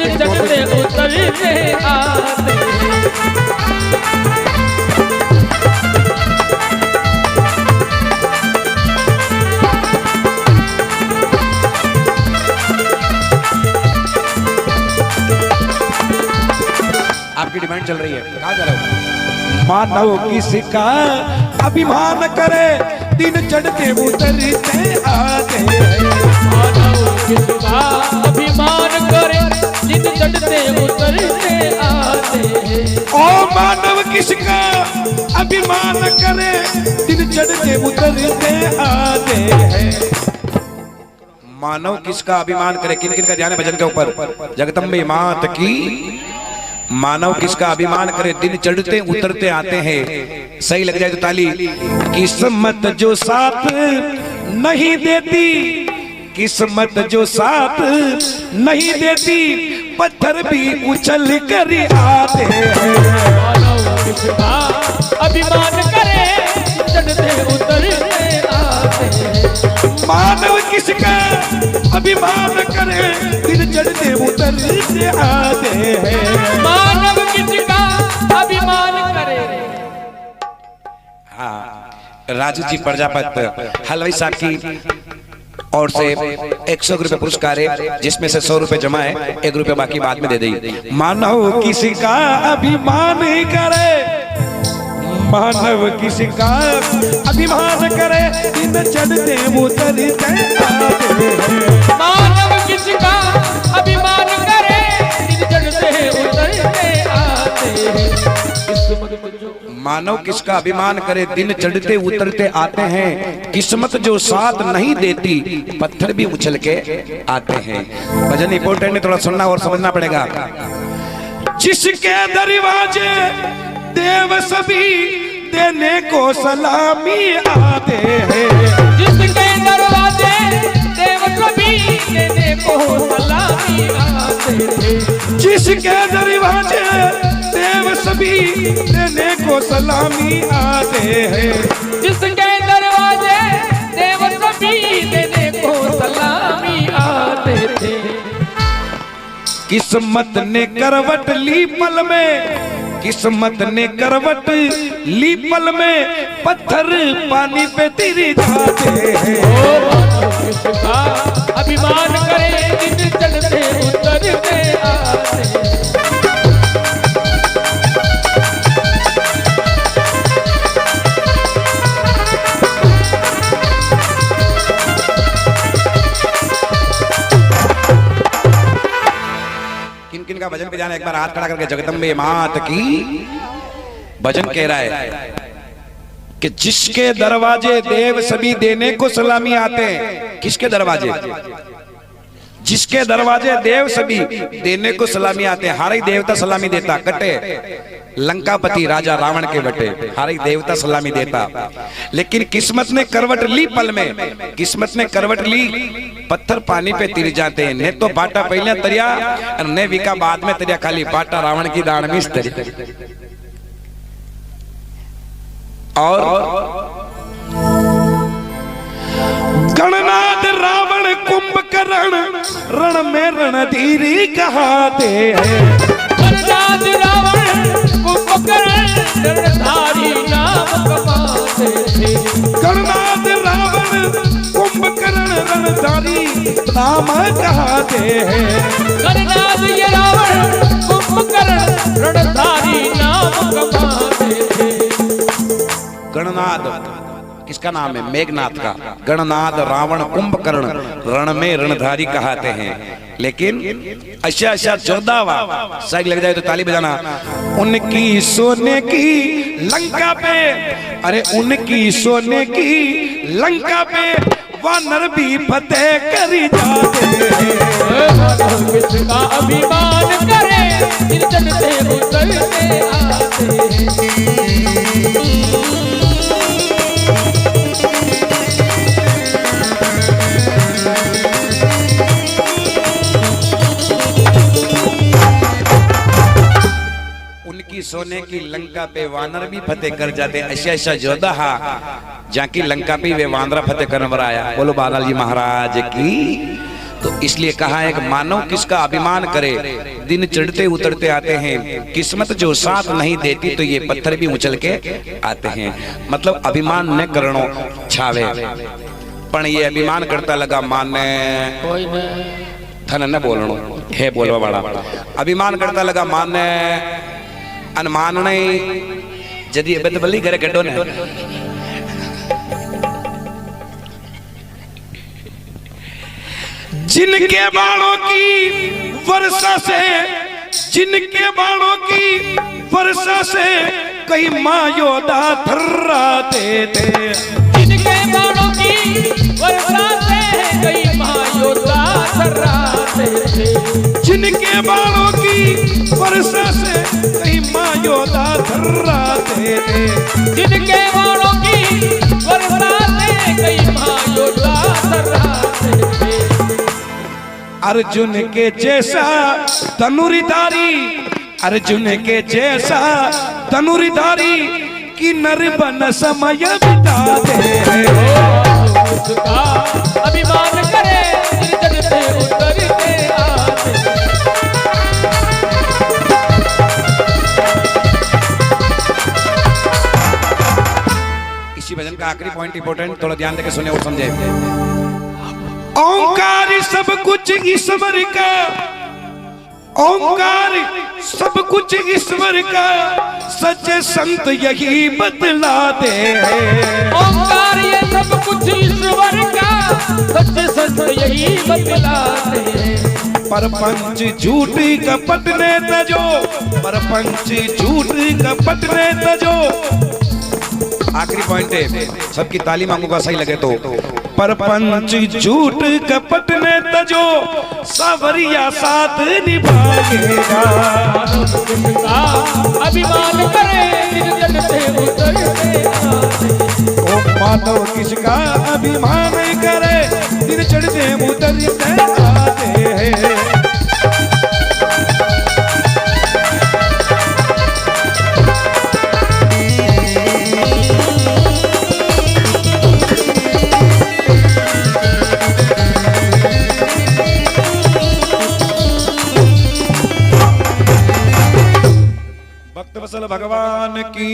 दिन चढ़ते उतरते आते आपकी डिमांड चल रही है, कहाँ जा रहे हो? मानव किसका अभिमान करे दिन चढ़ते उतरते आते। मानव किसका अभिमान करे दिन चढ़ते उतरते आते। ओ मानव किसका अभिमान करे दिन चढ़ते उतरते आते हैं। मानव किसका अभिमान करे, किन किन का ध्यान है भजन के ऊपर? जगदम्बे मात की। मानव किसका अभिमान करे दिन चढ़ते उतरते आते हैं। सही लग जाए तो ताली। किस्मत जो साथ नहीं देती, किस्मत जो साथ नहीं देती, पत्थर भी उछल कर आते हैं। मानव किसका अभिमान करे चढ़ते उतरते आते हैं। मानव किसका अभिमान करे दिन चढ़ते उतरते आते हैं। मानव किसका अभिमान करे। हाँ, राजू जी प्रजापत हलवाई साहब की और से 100 रुपए पुरस्कार है, जिसमें से 100 रुपए जमा है, 1 रुपए बाकी बाद में दे दी। मानव किसका अभिमान करे, मानव किसका अभिमान करे दिन चढ़ते उतरते आते हैं। मानव किसका अभिमान करे दिन चढ़ते उतरते आते हैं। मानव किसका अभिमान करे दिन चढ़ते उतरते आते हैं। किस्मत जो साथ नहीं देती, पत्थर भी उछल के आते हैं। भजन इंपॉर्टेंट है, थोड़ा सुनना और समझना पड़ेगा। जिसके दरवाजे देव सभी देने को सलामी आते हैं। जिसके दरवाजे देव सभी देने को सलामी आते हैं। जिसके दरवाजे देव सभी देने को सलामी आते हैं। जिसके दरवाजे देव सभी देने को सलामी आते थे। किस्मत ने करवट ली पल में, किस्मत ने करवट ली पल में, पत्थर पानी पे तिर जाते हैं। किसका अभिमान करे दिन चढ़ते उतरते आते हैं। किन किन का भजन पे जाना, एक बार हाथ खड़ा करके जगदम्बे मात की। भजन कह रहा है कि जिसके दरवाजे देव सभी देने को सलामी आते हैं। किसके दरवाजे? जिसके दरवाजे देव सभी देने को सलामी आते हैं। हर एक देवता सलामी देता, कटे लंकापति राजा रावण के बटे, हर एक देवता सलामी देता। लेकिन किस्मत ने करवट ली पल में, किस्मत ने करवट ली, पत्थर पानी पे तिर जाते हैं। ने तो बाटा पहले तरिया और ने विका बाद में तरिया, खाली बाटा रावण की दान में तरिया। और गणनाथ रावण कुंभकर्ण रण में रणधीरी कहाते हैं। गणनाथ रावण कुंभकर्ण रणधारी नाम कमाते थे। गणनाथ रावण कुंभकर्ण रणधारी नाम कहाते हैं। गणनाथ ये रावण कुंभकर्ण रणधारी नाम कमाते थे। गणनाथ किसका नाम है? मेघनाथ का। गणनाथ रावण कुंभकर्ण रण में रणधारी कहाते हैं। लेकिन अच्छा 14वां साइड लग जाए तो ताली बजाना। उनकी सोने की लंका पे, अरे उनकी सोने की लंका पे वानर भी फतेह करी जाते हैं। किसका अभिमान करे दिन चढ़ते उतरते आते हैं। उनकी सोने की लंका पे वानर भी फतेह कर जाते। ऐसा जोधा जहाँ की लंका पे वे वानरा फतेह करने आया। बोलो बालाजी महाराज की। तो इसलिए कहा है कि मानव किसका अभिमान करे, दिन चढ़ते उतरते आते हैं, किस्मत जो साथ नहीं देती तो ये पत्थर भी उछल के आते हैं। मतलब अभिमान न करणो छावे, पण ये अभिमान करता लगा माने कोई न थन न बोलणो है बोलवा वाला, अभिमान करता लगा माने अनमान नहीं जदी अब तो बल्ली करे कड्डो ने। जिनके बाणों की वर्षा से, जिनके बाणों की वर्षा से कई माँ योद्धा थर्राते थे, जिनके बाणों की वर्षा से कई महायोद्धा थर्राते थे, जिनके बाणों की वर्षा से कई माँ योद्धा थर्राते थे, जिनके बाणों की वर्षा से कई महायोद्धा थर्राते थे। अर्जुन के जैसा धनुर्धारी, अर्जुन के जैसा धनुर्धारी की नरबन समय बिता दे। उसका अभिमान करे चढ़ते उतरते आते। इसी भजन का आखिरी पॉइंट इंपॉर्टेंट, थोड़ा ध्यान देकर सुने और समझे। ओंकार सब कुछ ईश्वर का, ओंकार सब कुछ ईश्वर का, सच्चे संत यही बतलाते हैं। ओंकार ये सब कुछ ईश्वर का, सच्चे संत यही बतलाते हैं। परपंच झूठ कपट ने तजो, परपंच झूठ कपट ने तजो। आखिरी पॉइंट है, सबकी ताली मांगूंगा सही लगे तो। परपंच झूठ कपट ने तजो, सावरिया साथ निभाएगा। अभिमान करे चढ़ते उतरते आते। ओ मानव किसका अभिमान करे, दिन चढ़ते उतरते आते हैं। भक्त वत्सल भगवान की